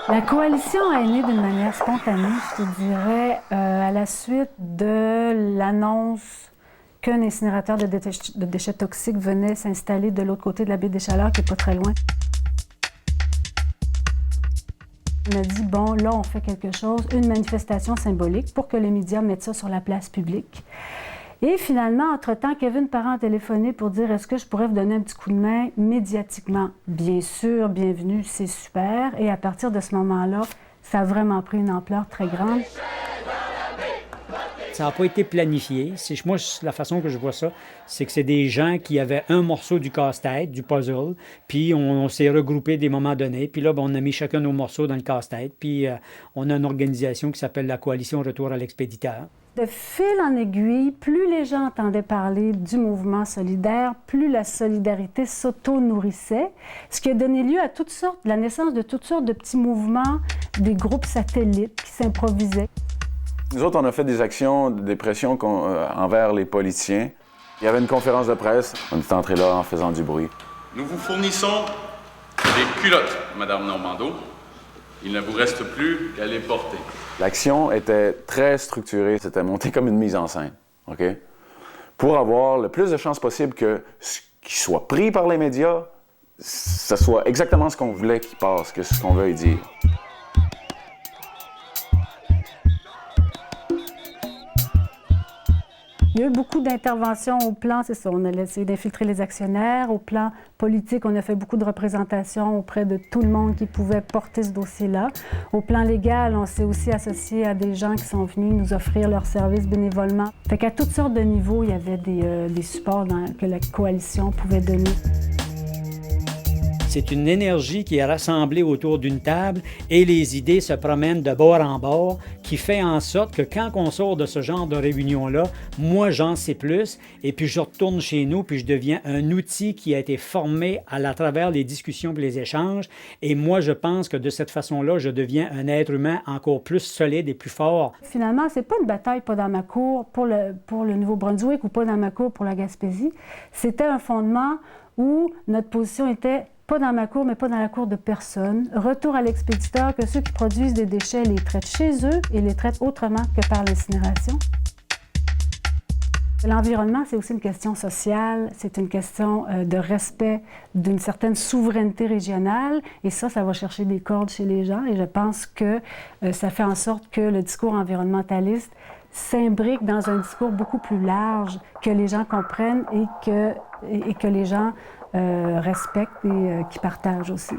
La coalition est née d'une manière spontanée, je te dirais, à la suite de l'annonce qu'un incinérateur de déchets toxiques venait s'installer de l'autre côté de la baie des Chaleurs, qui n'est pas très loin. On a dit, bon, là, on fait quelque chose, une manifestation symbolique pour que les médias mettent ça sur la place publique. Et finalement, entre-temps, Kevin Parent a téléphoné pour dire « Est-ce que je pourrais vous donner un petit coup de main médiatiquement? » Bien sûr, bienvenue, c'est super. Et à partir de ce moment-là, ça a vraiment pris une ampleur très grande. Ça n'a pas été planifié. Moi, la façon que je vois ça, c'est que c'est des gens qui avaient un morceau du casse-tête, du puzzle, puis on s'est regroupés des moments donnés, puis là, on a mis chacun nos morceaux dans le casse-tête, puis on a une organisation qui s'appelle la Coalition Retour à l'expéditeur. De fil en aiguille, plus les gens entendaient parler du mouvement solidaire, plus la solidarité s'auto-nourrissait, ce qui a donné lieu à la naissance de toutes sortes de petits mouvements, des groupes satellites qui s'improvisaient. Nous autres, on a fait des actions, des pressions envers les politiciens. Il y avait une conférence de presse. On est entré là en faisant du bruit. Nous vous fournissons des culottes, Madame Normando. Il ne vous reste plus qu'à les porter. L'action était très structurée. C'était monté comme une mise en scène, OK? Pour avoir le plus de chances possible que ce qui soit pris par les médias, ce soit exactement ce qu'on voulait qu'il passe, que ce qu'on veuille dire. Il y a eu beaucoup d'interventions au plan, c'est ça, on a essayé d'infiltrer les actionnaires. Au plan politique, on a fait beaucoup de représentations auprès de tout le monde qui pouvait porter ce dossier-là. Au plan légal, on s'est aussi associé à des gens qui sont venus nous offrir leurs services bénévolement. Fait qu'à toutes sortes de niveaux, il y avait des supports que la coalition pouvait donner. C'est une énergie qui est rassemblée autour d'une table et les idées se promènent de bord en bord, qui fait en sorte que quand on sort de ce genre de réunion-là, moi j'en sais plus et puis je retourne chez nous puis je deviens un outil qui a été formé à travers les discussions et les échanges et moi je pense que de cette façon-là, je deviens un être humain encore plus solide et plus fort. Finalement, c'est pas une bataille pas dans ma cour pour le Nouveau-Brunswick ou pas dans ma cour pour la Gaspésie. C'était un fondement où notre position était pas dans ma cour, mais pas dans la cour de personne. Retour à l'expéditeur, que ceux qui produisent des déchets les traitent chez eux et les traitent autrement que par l'incinération. L'environnement, c'est aussi une question sociale, c'est une question de respect d'une certaine souveraineté régionale. Et ça va chercher des cordes chez les gens. Et je pense que ça fait en sorte que le discours environnementaliste s'imbrique dans un discours beaucoup plus large, que les gens comprennent et que les gens respectent et qui partagent aussi.